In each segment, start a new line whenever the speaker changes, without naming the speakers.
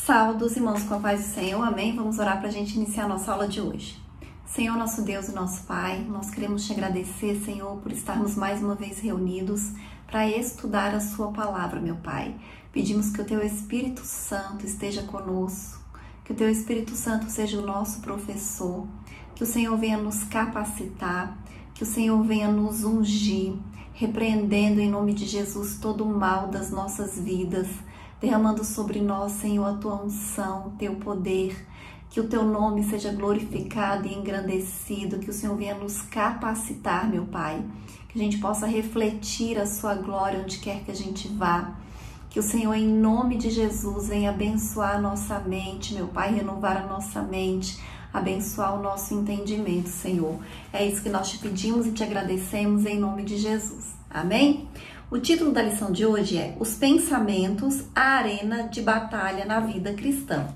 Saúdos, irmãos, com a paz do Senhor, amém? Vamos orar para a gente iniciar a nossa aula de hoje. Senhor, nosso Deus e nosso Pai, nós queremos te agradecer, Senhor, por estarmos mais uma vez reunidos para estudar a sua palavra, meu Pai. Pedimos que o teu Espírito Santo esteja conosco, que o teu Espírito Santo seja o nosso professor, que o Senhor venha nos capacitar, que o Senhor venha nos ungir, repreendendo em nome de Jesus todo o mal das nossas vidas, derramando sobre nós, Senhor, a tua unção, teu poder, que o teu nome seja glorificado e engrandecido, que o Senhor venha nos capacitar, meu Pai, que a gente possa refletir a sua glória onde quer que a gente vá, que o Senhor, em nome de Jesus, venha abençoar a nossa mente, meu Pai, renovar a nossa mente, abençoar o nosso entendimento, Senhor. É isso que nós te pedimos e te agradecemos em nome de Jesus. Amém? O título da lição de hoje é Os Pensamentos, a Arena de Batalha na Vida Cristã.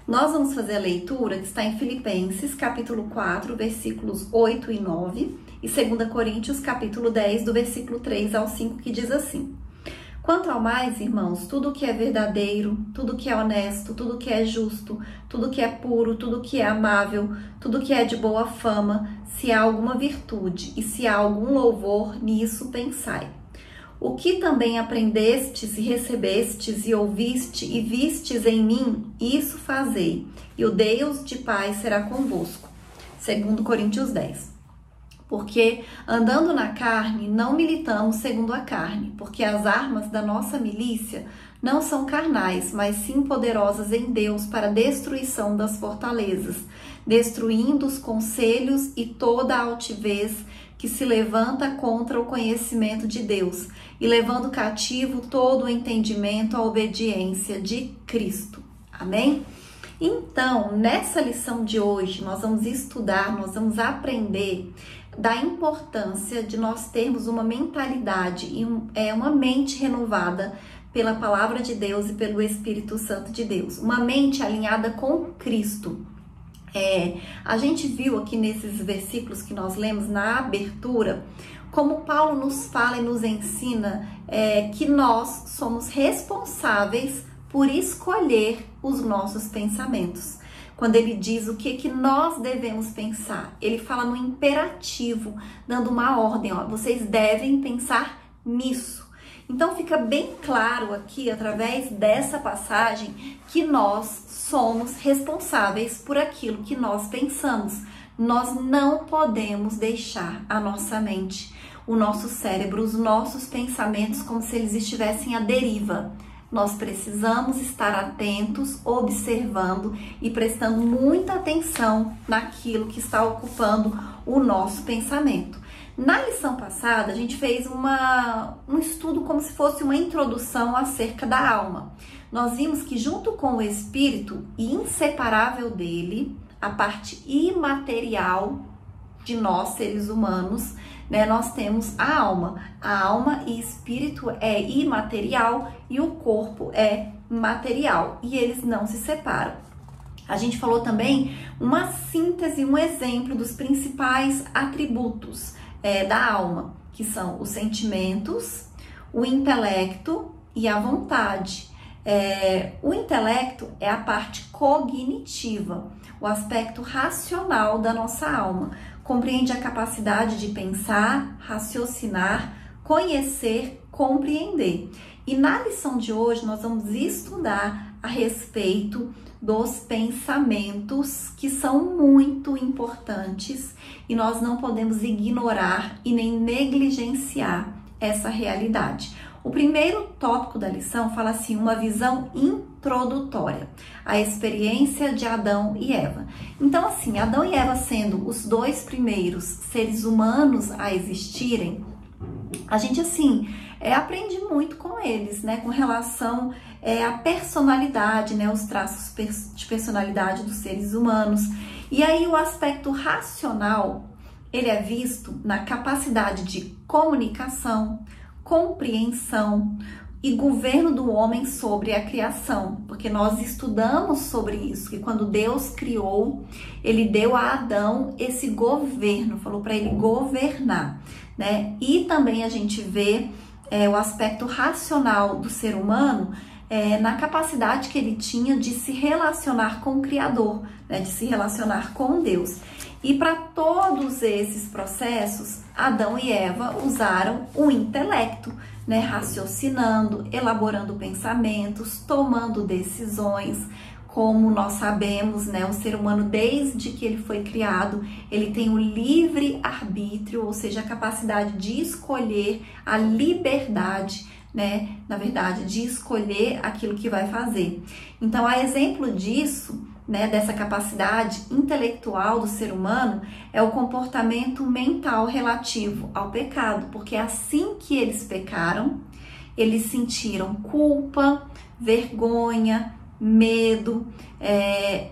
Nós vamos fazer a leitura que está em Filipenses, capítulo 4, versículos 8 e 9, e 2 Coríntios, capítulo 10, do versículo 3 ao 5, que diz assim: Quanto ao mais, irmãos, tudo que é verdadeiro, tudo que é honesto, tudo que é justo, tudo que é puro, tudo que é amável, tudo que é de boa fama, se há alguma virtude e se há algum louvor, nisso pensai. O que também aprendestes e recebestes e ouviste e vistes em mim, isso fazei, e o Deus de paz será convosco. 2 Coríntios 10. Porque andando na carne, não militamos segundo a carne, porque as armas da nossa milícia não são carnais, mas sim poderosas em Deus para a destruição das fortalezas, destruindo os conselhos e toda a altivez que se levanta contra o conhecimento de Deus, e levando cativo todo o entendimento à obediência de Cristo. Amém? Então, nessa lição de hoje, nós vamos estudar, nós vamos aprender da importância de nós termos uma mentalidade e uma mente renovada pela palavra de Deus e pelo Espírito Santo de Deus. Uma mente alinhada com Cristo. A gente viu aqui nesses versículos que nós lemos na abertura, como Paulo nos fala e nos ensina que nós somos responsáveis por escolher os nossos pensamentos. Quando ele diz o que nós devemos pensar, ele fala no imperativo, dando uma ordem, ó, vocês devem pensar nisso. Então fica bem claro aqui, através dessa passagem, que nós somos responsáveis por aquilo que nós pensamos. Nós não podemos deixar a nossa mente, o nosso cérebro, os nossos pensamentos como se eles estivessem à deriva. Nós precisamos estar atentos, observando e prestando muita atenção naquilo que está ocupando o nosso pensamento. Na lição passada, a gente fez um estudo como se fosse uma introdução acerca da alma. Nós vimos que junto com o espírito inseparável dele, a parte imaterial de nós, seres humanos, né, nós temos a alma. A alma e espírito é imaterial e o corpo é material. E eles não se separam. A gente falou também uma síntese, um exemplo dos principais atributos da alma, que são os sentimentos, o intelecto e a vontade. O intelecto é a parte cognitiva, o aspecto racional da nossa alma. Compreende a capacidade de pensar, raciocinar, conhecer, compreender. E na lição de hoje nós vamos estudar a respeito dos pensamentos, que são muito importantes e nós não podemos ignorar e nem negligenciar essa realidade. O primeiro tópico da lição fala assim, uma visão introdutória, a experiência de Adão e Eva. Então assim, Adão e Eva sendo os dois primeiros seres humanos a existirem, a gente assim, aprende muito com eles, né, com relação à personalidade, né, os traços de personalidade dos seres humanos. E aí o aspecto racional, ele é visto na capacidade de comunicação, compreensão e governo do homem sobre a criação, porque nós estudamos sobre isso, que quando Deus criou, ele deu a Adão esse governo, falou para ele governar, né? E também a gente vê o aspecto racional do ser humano na capacidade que ele tinha de se relacionar com o Criador, né, de se relacionar com Deus. E para todos esses processos, Adão e Eva usaram o intelecto, né, raciocinando, elaborando pensamentos, tomando decisões. Como nós sabemos, né, o ser humano, desde que ele foi criado, ele tem o livre arbítrio, ou seja, a capacidade de escolher, a liberdade, né, na verdade, de escolher aquilo que vai fazer. Então, a exemplo disso, né, dessa capacidade intelectual do ser humano, é o comportamento mental relativo ao pecado, porque assim que eles pecaram, eles sentiram culpa, vergonha, medo.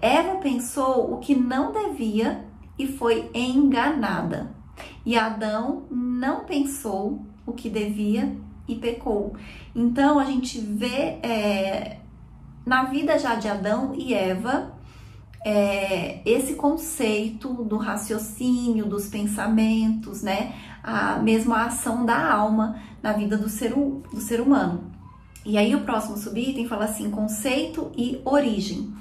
Eva pensou o que não devia e foi enganada. E Adão não pensou o que devia e pecou. Então a gente vê na vida já de Adão e Eva esse conceito do raciocínio, dos pensamentos, né? Mesmo a ação da alma na vida do ser humano. E aí o próximo subitem fala assim, conceito e origem.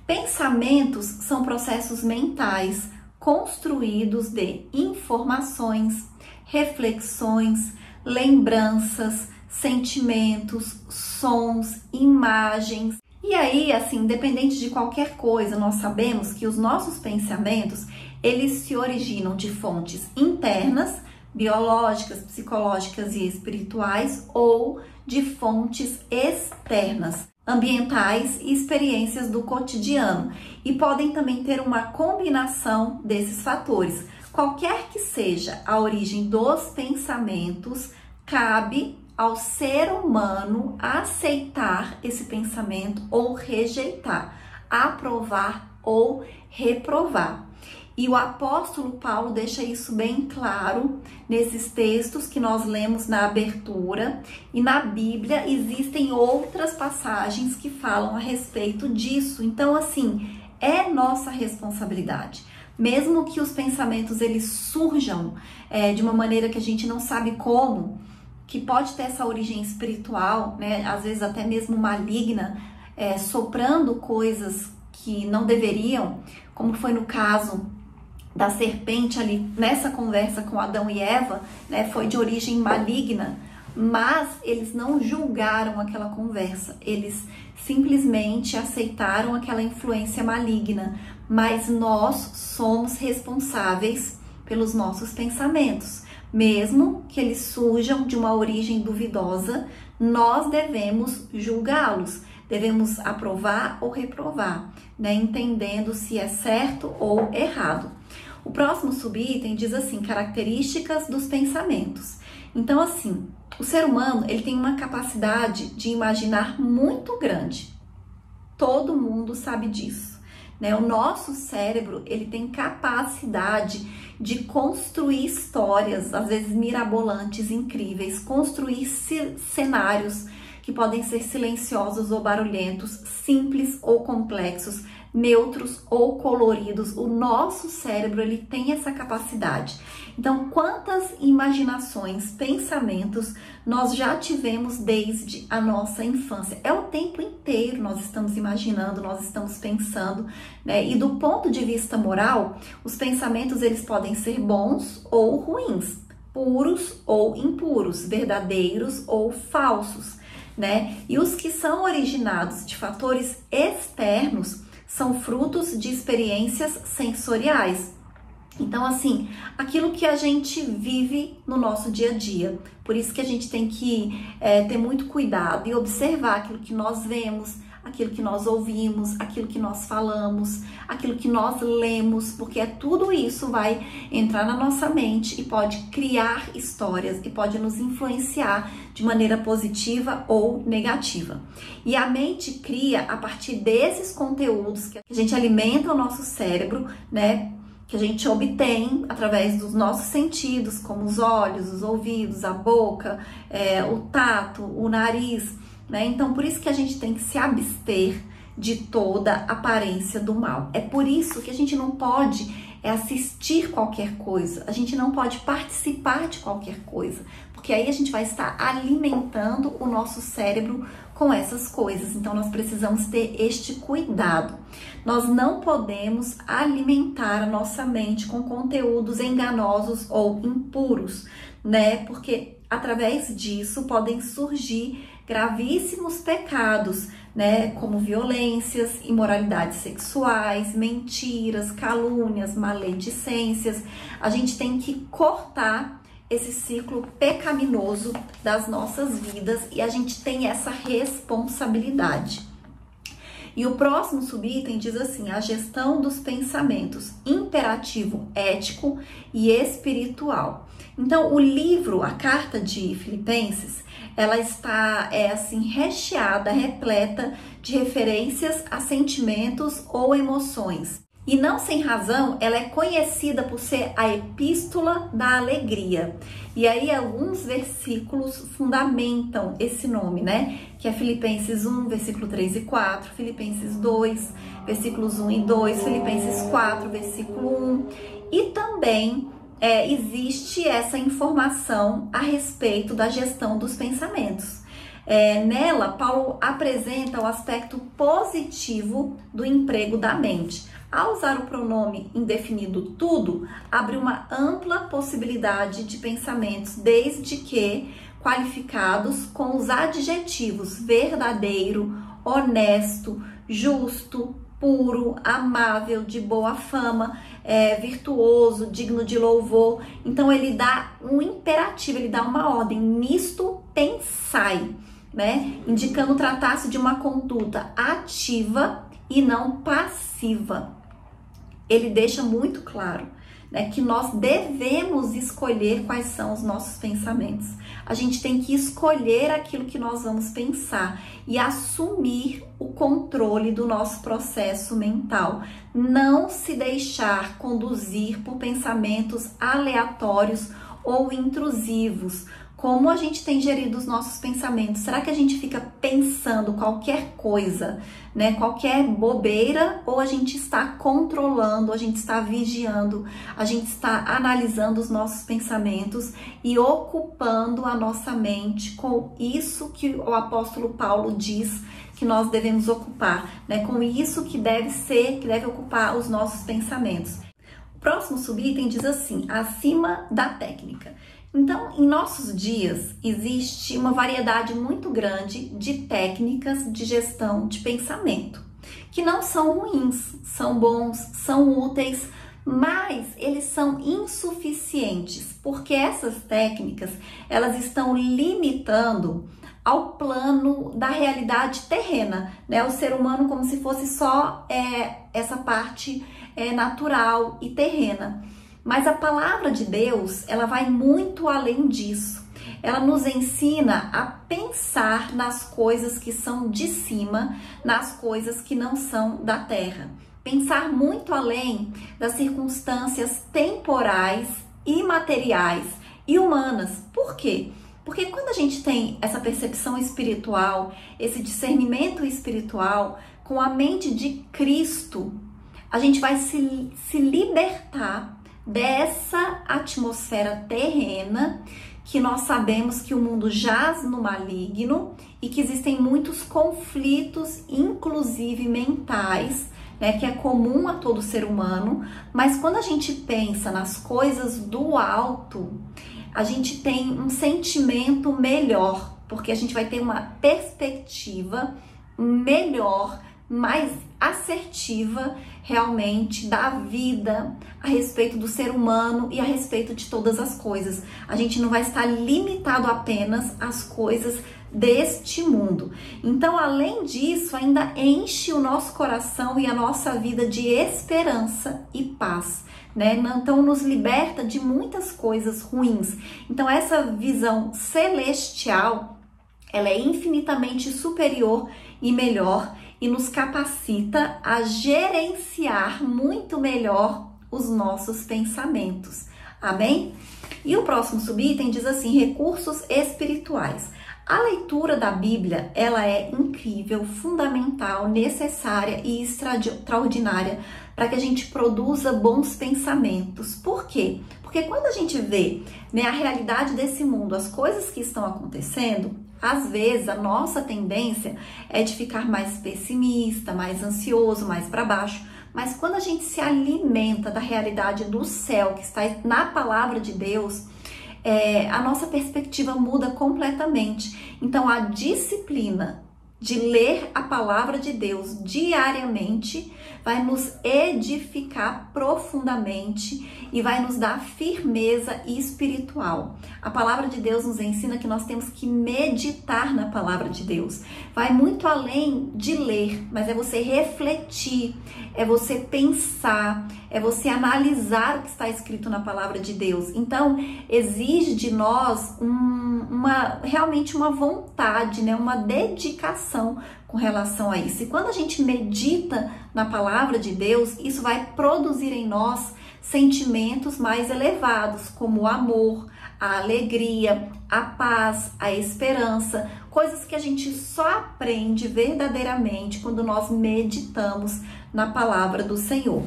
Pensamentos são processos mentais construídos de informações, reflexões, lembranças, sentimentos, sons, imagens. E aí, assim, independente de qualquer coisa, nós sabemos que os nossos pensamentos, eles se originam de fontes internas, biológicas, psicológicas e espirituais, ou de fontes externas, ambientais e experiências do cotidiano, e podem também ter uma combinação desses fatores. Qualquer que seja a origem dos pensamentos, cabe ao ser humano aceitar esse pensamento ou rejeitar, aprovar ou reprovar. E o apóstolo Paulo deixa isso bem claro nesses textos que nós lemos na abertura. E na Bíblia existem outras passagens que falam a respeito disso. Então, assim, é nossa responsabilidade. Mesmo que os pensamentos eles surjam de uma maneira que a gente não sabe como, que pode ter essa origem espiritual, né? Às vezes até mesmo maligna, soprando coisas que não deveriam, como foi no caso da serpente ali nessa conversa com Adão e Eva, né, foi de origem maligna, mas eles não julgaram aquela conversa, eles simplesmente aceitaram aquela influência maligna, mas nós somos responsáveis pelos nossos pensamentos, mesmo que eles surjam de uma origem duvidosa, nós devemos julgá-los, devemos aprovar ou reprovar, né, entendendo se é certo ou errado. O próximo subitem diz assim, características dos pensamentos. Então, assim, o ser humano ele tem uma capacidade de imaginar muito grande. Todo mundo sabe disso, né? O nosso cérebro ele tem capacidade de construir histórias, às vezes mirabolantes, incríveis, construir cenários que podem ser silenciosos ou barulhentos, simples ou complexos, neutros ou coloridos. O nosso cérebro ele tem essa capacidade. Então, quantas imaginações, pensamentos nós já tivemos desde a nossa infância? É o tempo inteiro nós estamos imaginando, nós estamos pensando, né? E do ponto de vista moral, os pensamentos eles podem ser bons ou ruins, puros ou impuros, verdadeiros ou falsos, né? E os que são originados de fatores externos são frutos de experiências sensoriais. Então, assim, aquilo que a gente vive no nosso dia a dia. Por isso que a gente tem que ter muito cuidado e observar aquilo que nós vemos, aquilo que nós ouvimos, aquilo que nós falamos, aquilo que nós lemos, porque tudo isso vai entrar na nossa mente e pode criar histórias e pode nos influenciar de maneira positiva ou negativa. E a mente cria a partir desses conteúdos que a gente alimenta o nosso cérebro, né? Que a gente obtém através dos nossos sentidos, como os olhos, os ouvidos, a boca, o tato, o nariz, né? Então, por isso que a gente tem que se abster de toda aparência do mal. É por isso que a gente não pode assistir qualquer coisa, a gente não pode participar de qualquer coisa, porque porque aí a gente vai estar alimentando o nosso cérebro com essas coisas. Então nós precisamos ter este cuidado. Nós não podemos alimentar a nossa mente com conteúdos enganosos ou impuros, né? Porque através disso podem surgir gravíssimos pecados, né? Como violências, imoralidades sexuais, mentiras, calúnias, maledicências. A gente tem que cortar esse ciclo pecaminoso das nossas vidas e a gente tem essa responsabilidade. E o próximo subitem diz assim: a gestão dos pensamentos, imperativo ético e espiritual. Então, o livro, a carta de Filipenses, ela está assim recheada, repleta de referências a sentimentos ou emoções. E não sem razão, ela é conhecida por ser a epístola da alegria. E aí alguns versículos fundamentam esse nome, né? Que é Filipenses 1, versículo 3 e 4, Filipenses 2, versículos 1 e 2, Filipenses 4, versículo 1. E também existe essa informação a respeito da gestão dos pensamentos. Nela, Paulo apresenta o aspecto positivo do emprego da mente. Ao usar o pronome indefinido tudo, abre uma ampla possibilidade de pensamentos, desde que qualificados com os adjetivos verdadeiro, honesto, justo, puro, amável, de boa fama, virtuoso, digno de louvor. Então ele dá um imperativo, ele dá uma ordem: nisto pensai, né? Indicando tratar-se de uma conduta ativa e não passiva. Ele deixa muito claro, né, que nós devemos escolher quais são os nossos pensamentos. A gente tem que escolher aquilo que nós vamos pensar e assumir o controle do nosso processo mental. Não se deixar conduzir por pensamentos aleatórios ou intrusivos. Como a gente tem gerido os nossos pensamentos? Será que a gente fica pensando qualquer coisa, né? Qualquer bobeira, ou a gente está controlando, a gente está vigiando, a gente está analisando os nossos pensamentos e ocupando a nossa mente com isso que o apóstolo Paulo diz que nós devemos ocupar, né? Com isso que deve ocupar os nossos pensamentos. O próximo subitem diz assim: acima da técnica. Então, em nossos dias, existe uma variedade muito grande de técnicas de gestão de pensamento, que não são ruins, são bons, são úteis, mas eles são insuficientes, porque essas técnicas, elas estão limitando ao plano da realidade terrena, né? O ser humano como se fosse só essa parte natural e terrena. Mas a palavra de Deus, ela vai muito além disso. Ela nos ensina a pensar nas coisas que são de cima, nas coisas que não são da terra. Pensar muito além das circunstâncias temporais, imateriais e humanas. Por quê? Porque quando a gente tem essa percepção espiritual, esse discernimento espiritual, com a mente de Cristo, a gente vai se libertar dessa atmosfera terrena, que nós sabemos que o mundo jaz no maligno e que existem muitos conflitos, inclusive mentais, né, que é comum a todo ser humano. Mas quando a gente pensa nas coisas do alto, a gente tem um sentimento melhor, porque a gente vai ter uma perspectiva melhor, mais assertiva realmente da vida, a respeito do ser humano e a respeito de todas as coisas. A gente não vai estar limitado apenas às coisas deste mundo. Então, além disso, ainda enche o nosso coração e a nossa vida de esperança e paz, né? Então, nos liberta de muitas coisas ruins. Então, essa visão celestial, ela é infinitamente superior e melhor, e nos capacita a gerenciar muito melhor os nossos pensamentos. Amém? E o próximo subitem diz assim: recursos espirituais. A leitura da Bíblia, ela é incrível, fundamental, necessária e extraordinária para que a gente produza bons pensamentos. Por quê? Porque quando a gente vê, né, a realidade desse mundo, as coisas que estão acontecendo, às vezes a nossa tendência é de ficar mais pessimista, mais ansioso, mais para baixo. Mas quando a gente se alimenta da realidade do céu, que está na palavra de Deus, a nossa perspectiva muda completamente. Então, a disciplina de ler a palavra de Deus diariamente vai nos edificar profundamente e vai nos dar firmeza espiritual. A palavra de Deus nos ensina que nós temos que meditar na palavra de Deus. Vai muito além de ler, mas é você refletir, é você pensar, é você analisar o que está escrito na palavra de Deus. Então, exige de nós realmente uma vontade, né? Uma dedicação com relação a isso. E quando a gente medita na palavra de Deus, isso vai produzir em nós sentimentos mais elevados, como o amor, a alegria, a paz, a esperança, coisas que a gente só aprende verdadeiramente quando nós meditamos na palavra do Senhor.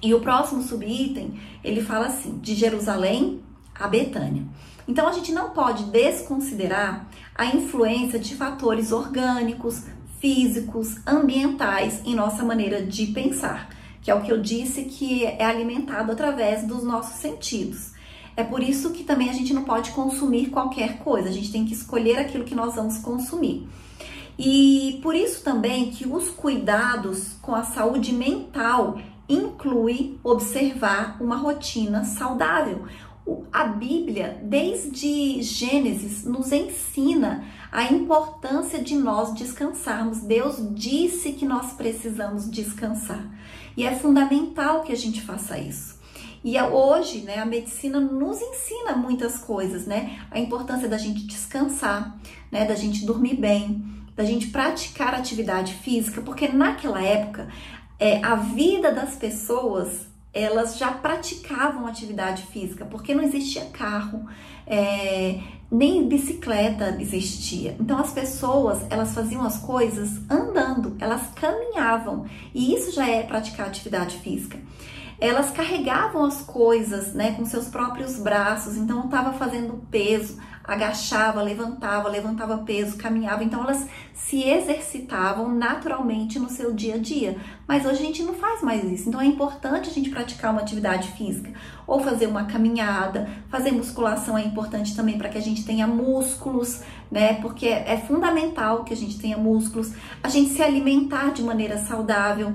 E o próximo subitem, ele fala assim, de Jerusalém a Betânia. Então a gente não pode desconsiderar a influência de fatores orgânicos, físicos, ambientais em nossa maneira de pensar, que é o que eu disse que é alimentado através dos nossos sentidos. É por isso que também a gente não pode consumir qualquer coisa, a gente tem que escolher aquilo que nós vamos consumir. E por isso também que os cuidados com a saúde mental inclui observar uma rotina saudável. A Bíblia, desde Gênesis, nos ensina a importância de nós descansarmos. Deus disse que nós precisamos descansar. E é fundamental que a gente faça isso. E hoje, né, a medicina nos ensina muitas coisas, né? A importância da gente descansar, né, da gente dormir bem, da gente praticar atividade física, porque naquela época, a vida das pessoas, elas já praticavam atividade física, porque não existia carro, nem bicicleta existia. Então as pessoas, elas faziam as coisas andando, elas caminhavam, e isso já é praticar atividade física. Elas carregavam as coisas, né, com seus próprios braços, então não estava fazendo peso, agachava, levantava peso, caminhava, então elas se exercitavam naturalmente no seu dia a dia. Mas hoje a gente não faz mais isso, então é importante a gente praticar uma atividade física, ou fazer uma caminhada, fazer musculação é importante também para que a gente tenha músculos, né, porque é fundamental que a gente tenha músculos, a gente se alimentar de maneira saudável.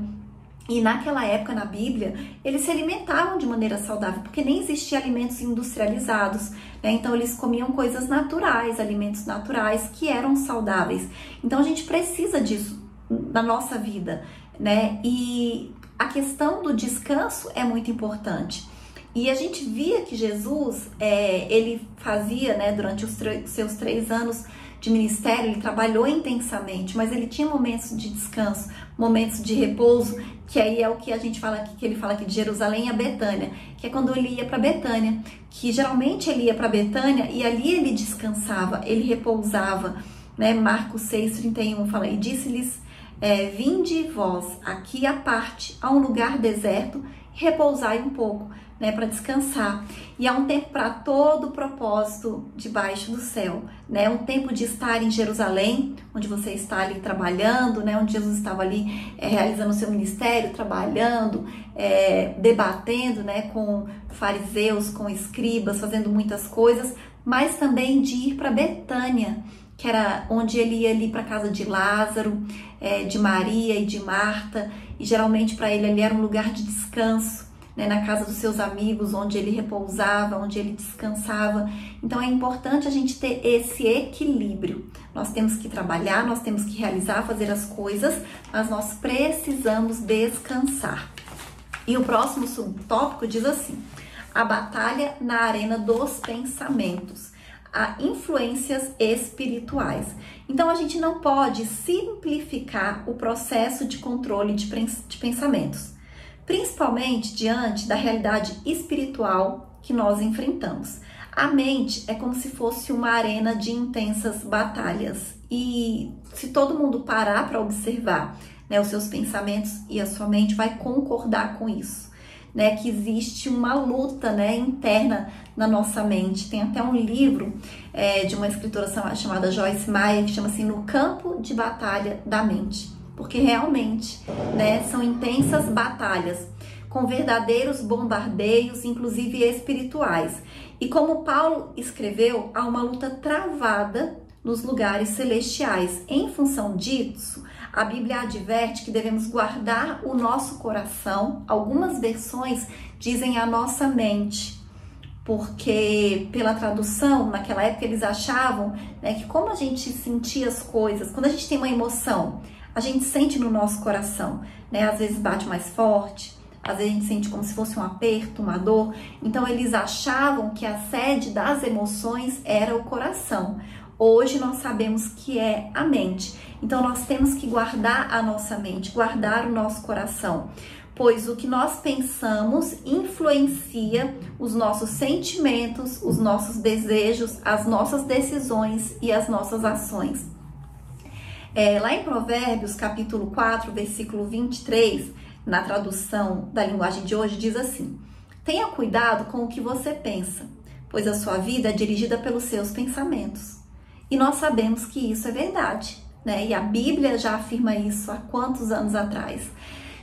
E naquela época, na Bíblia, eles se alimentavam de maneira saudável, porque nem existiam alimentos industrializados, né? Então eles comiam coisas naturais, alimentos naturais que eram saudáveis. Então a gente precisa disso na nossa vida, né? E a questão do descanso é muito importante. E a gente via que Jesus, ele fazia, né, durante os seus 3 anos de ministério, ele trabalhou intensamente, mas ele tinha momentos de descanso, momentos de repouso, que aí é o que a gente fala aqui, que ele fala aqui de Jerusalém a Betânia, que é quando ele ia para Betânia, que geralmente ele ia para Betânia e ali ele descansava, ele repousava, né? Marcos 6:31 fala, e disse-lhes, vinde vós aqui à parte, a um lugar deserto, repousai um pouco, né, para descansar. E há um tempo para todo propósito debaixo do céu, né? Um tempo de estar em Jerusalém, onde você está ali trabalhando, né? Onde Jesus estava ali realizando o seu ministério, trabalhando, debatendo, né, com fariseus, com escribas, fazendo muitas coisas, mas também de ir para Betânia, que era onde ele ia ali para a casa de Lázaro, de Maria e de Marta, e geralmente para ele ali era um lugar de descanso, né, na casa dos seus amigos, onde ele repousava, onde ele descansava. Então é importante a gente ter esse equilíbrio. Nós temos que trabalhar, nós temos que realizar, fazer as coisas, mas nós precisamos descansar. E o próximo subtópico diz assim, a batalha na arena dos pensamentos, a influências espirituais. Então a gente não pode simplificar o processo de controle de pensamentos, principalmente diante da realidade espiritual que nós enfrentamos. A mente é como se fosse uma arena de intensas batalhas, e se todo mundo parar para observar, né, os seus pensamentos e a sua mente, vai concordar com isso. né, que existe uma luta, né, interna na nossa mente. Tem até um livro de uma escritora chamada Joyce Meyer que chama assim No Campo de Batalha da Mente, porque realmente, né, são intensas batalhas com verdadeiros bombardeios, inclusive espirituais. E como Paulo escreveu, há uma luta travada nos lugares celestiais. Em função disso, a Bíblia adverte que devemos guardar o nosso coração. Algumas versões dizem a nossa mente, porque pela tradução, naquela época eles achavam, né, que como a gente sentia as coisas, quando a gente tem uma emoção, a gente sente no nosso coração, né, às vezes bate mais forte, às vezes a gente sente como se fosse um aperto, uma dor. Então eles achavam que a sede das emoções era o coração. Hoje nós sabemos que é a mente. Então nós temos que guardar a nossa mente, guardar o nosso coração, pois o que nós pensamos influencia os nossos sentimentos, os nossos desejos, as nossas decisões e as nossas ações. Lá em Provérbios, capítulo 4, versículo 23, na tradução da linguagem de hoje, diz assim: tenha cuidado com o que você pensa, pois a sua vida é dirigida pelos seus pensamentos. E nós sabemos que isso é verdade, né? E a Bíblia já afirma isso há quantos anos atrás.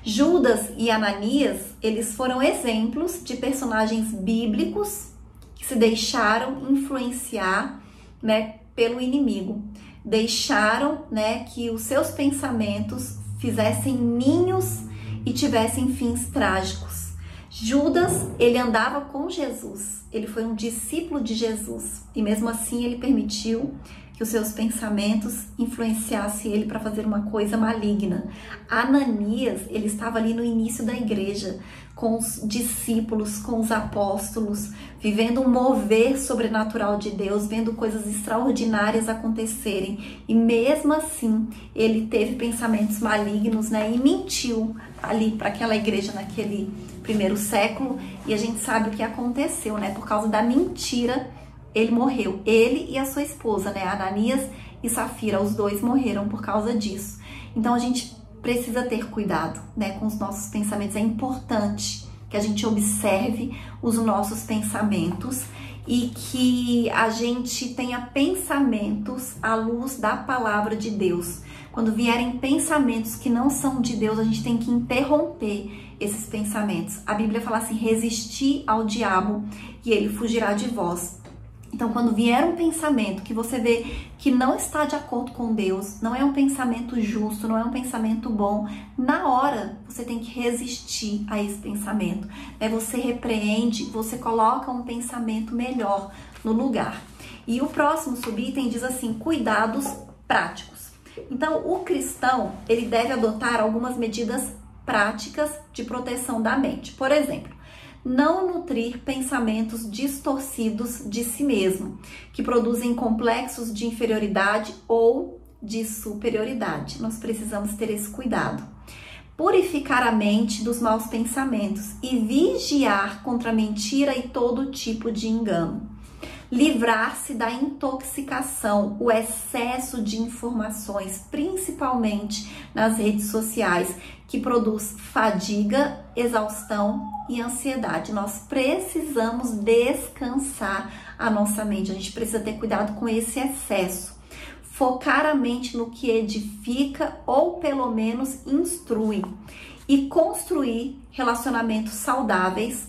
Judas e Ananias, eles foram exemplos de personagens bíblicos que se deixaram influenciar, né, pelo inimigo. Deixaram, né, que os seus pensamentos fizessem ninhos e tivessem fins trágicos. Judas, ele andava com Jesus, ele foi um discípulo de Jesus e mesmo assim ele permitiu que os seus pensamentos influenciassem ele para fazer uma coisa maligna. Ananias, ele estava ali no início da igreja, com os discípulos, com os apóstolos, vivendo um mover sobrenatural de Deus, vendo coisas extraordinárias acontecerem. E mesmo assim, ele teve pensamentos malignos, né? E mentiu ali para aquela igreja naquele primeiro século. E a gente sabe o que aconteceu, né? Por causa da mentira, ele morreu. Ele e a sua esposa, né? Ananias e Safira, os dois morreram por causa disso. Então a gente precisa ter cuidado, né, com os nossos pensamentos. É importante que a gente observe os nossos pensamentos e que a gente tenha pensamentos à luz da palavra de Deus. Quando vierem pensamentos que não são de Deus, a gente tem que interromper esses pensamentos. A Bíblia fala assim: resistir ao diabo e ele fugirá de vós. Então, quando vier um pensamento que você vê que não está de acordo com Deus, não é um pensamento justo, não é um pensamento bom, na hora você tem que resistir a esse pensamento. Você repreende, você coloca um pensamento melhor no lugar. E o próximo subitem diz assim: cuidados práticos. Então, o cristão, ele deve adotar algumas medidas práticas de proteção da mente. Por exemplo, não nutrir pensamentos distorcidos de si mesmo, que produzem complexos de inferioridade ou de superioridade. Nós precisamos ter esse cuidado. Purificar a mente dos maus pensamentos e vigiar contra a mentira e todo tipo de engano. Livrar-se da intoxicação, o excesso de informações, principalmente nas redes sociais, que produz fadiga, exaustão e ansiedade. Nós precisamos descansar a nossa mente, a gente precisa ter cuidado com esse excesso. Focar a mente no que edifica ou pelo menos instrui e construir relacionamentos saudáveis,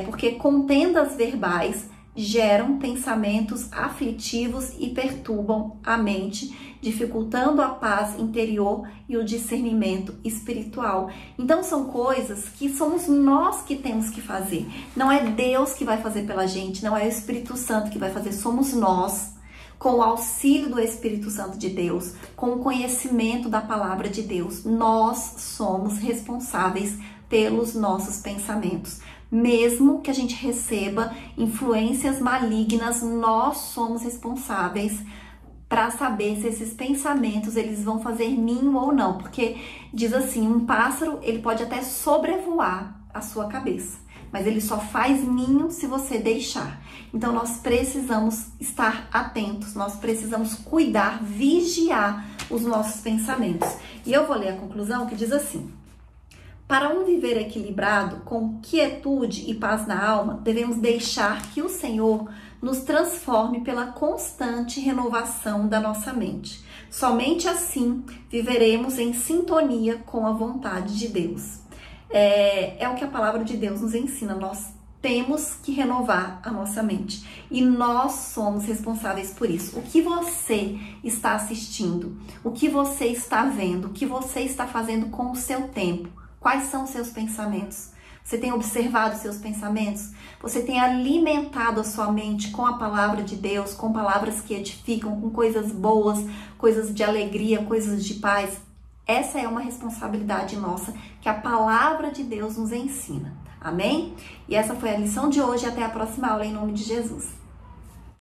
porque contendas verbais geram pensamentos aflitivos e perturbam a mente, dificultando a paz interior e o discernimento espiritual. Então são coisas que somos nós que temos que fazer. Não é Deus que vai fazer pela gente, não é o Espírito Santo que vai fazer, somos nós, com o auxílio do Espírito Santo de Deus, com o conhecimento da palavra de Deus. Nós somos responsáveis pelos nossos pensamentos. Mesmo que a gente receba influências malignas, nós somos responsáveis para saber se esses pensamentos eles vão fazer ninho ou não, porque diz assim, um pássaro ele pode até sobrevoar a sua cabeça, mas ele só faz ninho se você deixar. Então nós precisamos estar atentos, nós precisamos cuidar, vigiar os nossos pensamentos. E eu vou ler a conclusão que diz assim: Para um viver equilibrado, com quietude e paz na alma, devemos deixar que o Senhor nos transforme pela constante renovação da nossa mente. Somente assim viveremos em sintonia com a vontade de Deus. É o que a palavra de Deus nos ensina. Nós temos que renovar a nossa mente e nós somos responsáveis por isso. O que você está assistindo, o que você está vendo, o que você está fazendo com o seu tempo, quais são os seus pensamentos? Você tem observado os seus pensamentos? Você tem alimentado a sua mente com a palavra de Deus, com palavras que edificam, com coisas boas, coisas de alegria, coisas de paz? Essa é uma responsabilidade nossa que a palavra de Deus nos ensina. Amém? E essa foi a lição de hoje. Até a próxima aula, em nome de Jesus.